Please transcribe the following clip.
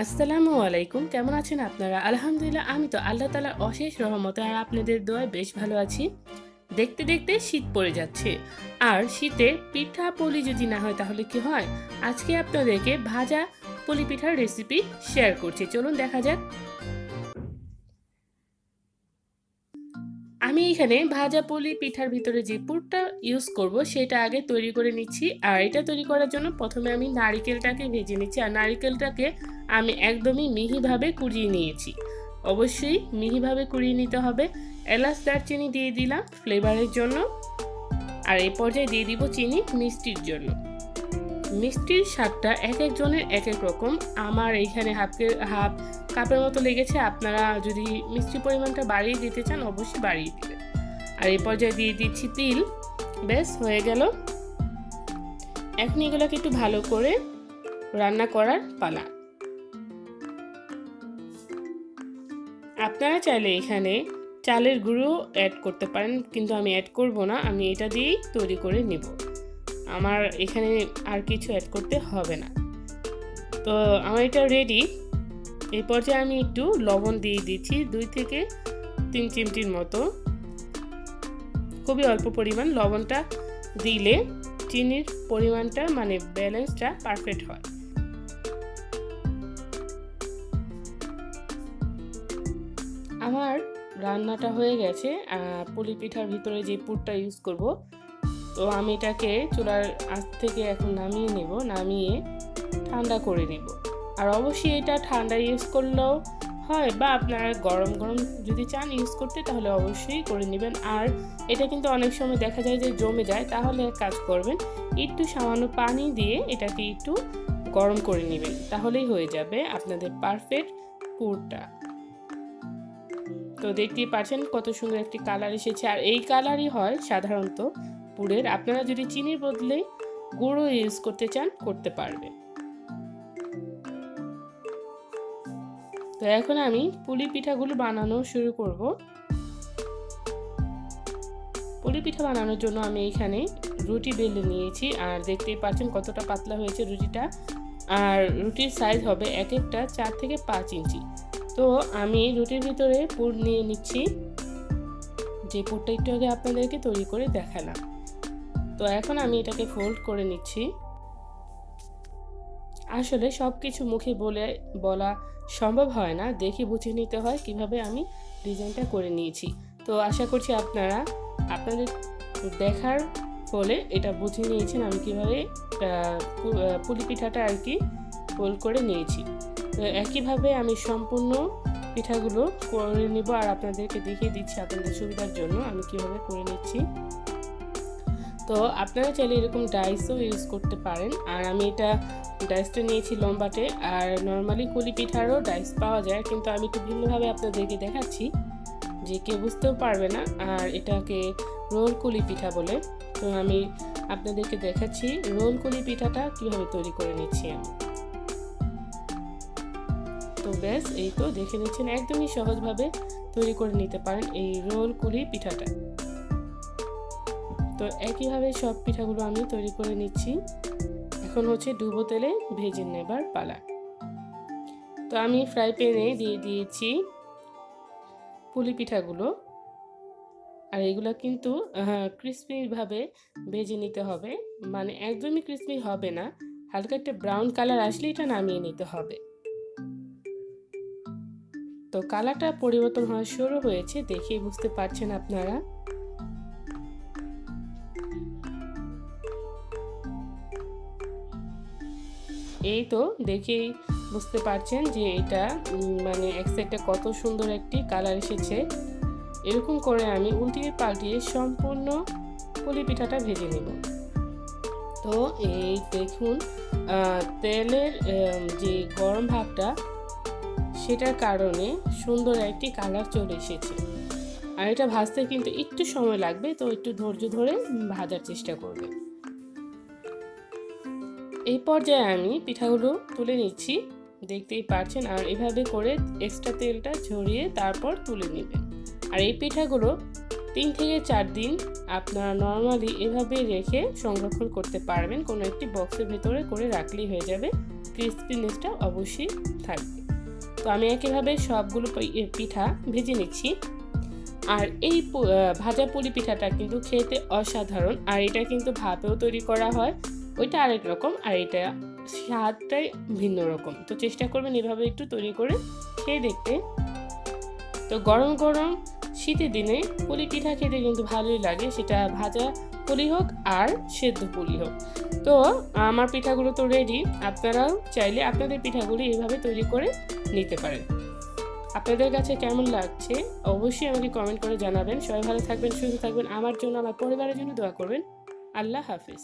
আসসালামু আলাইকুম। কেমন আছেন আপনারা? আলহামদুলিল্লাহ আমি তো আল্লাহ তাআলার অশেষ রহমতে আর আপনাদের দোয়ায় বেশ ভালো আছি। দেখতে, দেখতে শীত পড়ে যাচ্ছে। আর শীতে পিঠা-পুলি যদি না হয় তাহলে কি হয়? আজকে আপনাদেরকে ভাজা পুলি পিঠার রেসিপি শেয়ার করছি। চলুন দেখা যাক। আমি এখানে ভাজা পুলি পিঠার ভিতরে যে পুরটা ইউজ করব সেটা আগে তৈরি করে নিচ্ছি। আর এটা তৈরি করার জন্য ১ম এ আমি নারিকেলটাকে ভেজে নিচ্ছি। আর নারিকেলটাকে আমি একদমই মিহিভাবে কুড়িয়ে নিয়েছি। অবশ্যই মিহিভাবে কুড়িয়ে নিতে হবে। এলাচ, দারচিনি দিয়ে দিলাম ফ্লেভারের জন্য। আর এই পর্যায়ে দিয়ে দিব চিনি মিষ্টির জন্য। মিষ্টির স্বাদটা একেকজনের একেক রকম। আমার এইখানে হাফ কাপের মতো লেগেছে। আপনারা যদি মিষ্টির পরিমাণটা বাড়িয়ে দিতে চান অবশ্যই বাড়িয়ে দিবেন। আর এই পর্যায়ে দিয়ে দিচ্ছি তিল। ব্যাস হয়ে গেল। এখন এগুলোকে একটু ভালো করে রান্না করার পালা। আপনারা চাইলে এখানে চালের গুঁড়ো অ্যাড করতে পারেন, কিন্তু আমি অ্যাড করব না। আমি এটা দিয়েই তৈরি করে নেব। আমার এখানে আর কিছু অ্যাড করতে হবে না। তো আমার এটা রেডি। এই পর্যায়ে আমি একটু লবণ দিয়ে দিচ্ছি 2 থেকে 3 চিমটির মতো। খুবই অল্প পরিমাণ। লবণটা দিলে চিনির পরিমাণটা মানে ব্যালেন্সটা পারফেক্ট হয়। আমার রান্নাটা হয়ে গেছে। পুলি পিঠার ভিতরে যে পুরটা ইউজ করব, তো আমি এটাকে চুলার আঁচ থেকে এখন নামিয়ে নেব। নামিয়ে ঠান্ডা করে নেব। আর অবশ্যই এটা ঠান্ডা ইউজ করলেও হয়, বা আপনারা গরম গরম যদি চান ইউজ করতে তাহলে অবশ্যই করে নেবেন। আর এটা কিন্তু অনেক সময় দেখা যায় যে জমে যায়, তাহলে এক কাজ করবেন, একটু সামান্য পানি দিয়ে এটাকে একটু গরম করে নেবেন, তাহলেই হয়ে যাবে আপনাদের পারফেক্ট পুরটা। তো দেখতেই পাচ্ছেন কত সুন্দর একটি কালার এসেছে। আর এই কালারই হয় সাধারণত পুরের। আপনারা যদি চিনির বদলে গুঁড়ো ইউজ করতে চান করতে পারবেন। তো এখন আমি পুলি পিঠাগুলো বানানো শুরু করব। পুলি পিঠা বানানোর জন্য আমি এখানে রুটি বেলে নিয়েছি। আর দেখতেই পাচ্ছেন কতটা পাতলা হয়েছে রুটিটা। আর রুটির সাইজ হবে এক একটা 4 থেকে 5 ইঞ্চি। তো আমি রুটির ভিতরে পুর নিয়ে নিচ্ছি, যে পুরটা একটু আগে আপনাদেরকে তৈরি করে দেখালাম। তো এখন আমি এটাকে ফোল্ড করে নিচ্ছি। আসলে সব কিছু মুখে বলা সম্ভব হয় না, দেখে বুঝে নিতে হয় কিভাবে আমি ডিজাইনটা করে নিয়েছি। তো আশা করছি আপনারা আপনাদের দেখার ফলে এটা বুঝে নিয়েছেন আমি কিভাবে পুলি পিঠাটা আর কি ফোল্ড করে নিয়েছি। তো একইভাবে আমি সম্পূর্ণ পিঠাগুলো করে নিব, আর আপনাদেরকে দেখিয়ে দিচ্ছি আপনাদের সুবিধার জন্য আমি কিভাবে করে নিচ্ছি। তো আপনারা চাইলে এরকম ডাইসও ইউজ করতে পারেন। আর আমি এটা ডাইসটা নিয়েছি লম্বাটে। আর নর্মালি কুলি পিঠারও ডাইস পাওয়া যায়, কিন্তু আমি একটু ভিন্নভাবে আপনাদেরকে দেখাচ্ছি, যে কেউ বুঝতেও পারবে না। আর এটাকে রোল কুলি পিঠা বলে। তো আমি আপনাদেরকে দেখাচ্ছি রোল কুলি পিঠাটা কীভাবে তৈরি করে নিচ্ছি আমি। তো ব্যাস এই তো দেখে নিচ্ছেন, একদমই সহজভাবে তৈরি করে নিতে পারেন এই রোল কুলি পিঠাটা। তো একইভাবে সব পিঠাগুলো আমি তৈরি করে নিচ্ছি। এখন হচ্ছে ডুবো তেলে ভেজে নেবার পালা। তো আমি ফ্রাই প্যানে দিয়ে দিয়েছি পুলি পিঠাগুলো। আর এগুলো কিন্তু ক্রিসপিভাবে ভেজে নিতে হবে, মানে একদমই ক্রিসপি হবে না, হালকা একটা ব্রাউন কালার আসলে এটা নামিয়ে নিতে হবে। তো কালারটা পরিবর্তন হওয়া শুরু হয়েছে, দেখেই বুঝতে পারছেন আপনারা। এই তো দেখেই বুঝতে পারছেন যে এটা মানে এক সাইডটা কত সুন্দর একটি কালার এসেছে। এরকম করে আমি উল্টিয়ে পাল্টিয়ে সম্পূর্ণ পুলি পিঠাটা ভেজে নেব। তো এই দেখুন তেলের যে গরম ভাবটা সেটার কারণে সুন্দর একটি কালার চলে এসেছে। আর এটা ভাজতে কিন্তু একটু সময় লাগবে, তো একটু ধৈর্য ধরে ভাজার চেষ্টা করবেন। এই পর্যায়ে আমি পিঠাগুলো তুলে নিচ্ছি, দেখতেই পারছেন। আর এভাবে করে এক্সট্রা তেলটা ঝরিয়ে তারপর তুলে নেবেন। আর এই পিঠাগুলো 3 থেকে 4 দিন আপনারা নর্মালি এভাবে রেখে সংরক্ষণ করতে পারবেন। কোনো একটি বক্সের ভেতরে করে রাখলেই হয়ে যাবে, ক্রিস্পিনেসটা অবশ্যই থাকবে। তো আমি একইভাবে সবগুলো পিঠা ভেজে নিচ্ছি। আর এই ভাজা পুলি পিঠাটা কিন্তু খেতে অসাধারণ। আর এটা কিন্তু ভাপেও তৈরি করা হয়, ওইটা আরেক রকম, আর এটা স্বাদটাই ভিন্ন রকম। তো চেষ্টা করবেন এভাবে একটু তৈরি করে খেয়ে দেখতে। তো গরম গরম শীতের দিনে পুলি পিঠা খেতে কিন্তু ভালোই লাগে, সেটা ভাজা পুলি হোক আর সেদ্ধ পুলি হোক। তো আমার পিঠাগুলো তো রেডি, আপনারাও চাইলে আপনাদের পিঠাগুলি এইভাবে তৈরি করে নিতে পারেন। আপনাদের কাছে কেমন লাগছে অবশ্যই আমাকে কমেন্ট করে জানাবেন। সবাই ভালো থাকবেন, সুস্থ থাকবেন, আমার জন্য আমার পরিবারের জন্য দোয়া করবেন। আল্লাহ হাফিজ।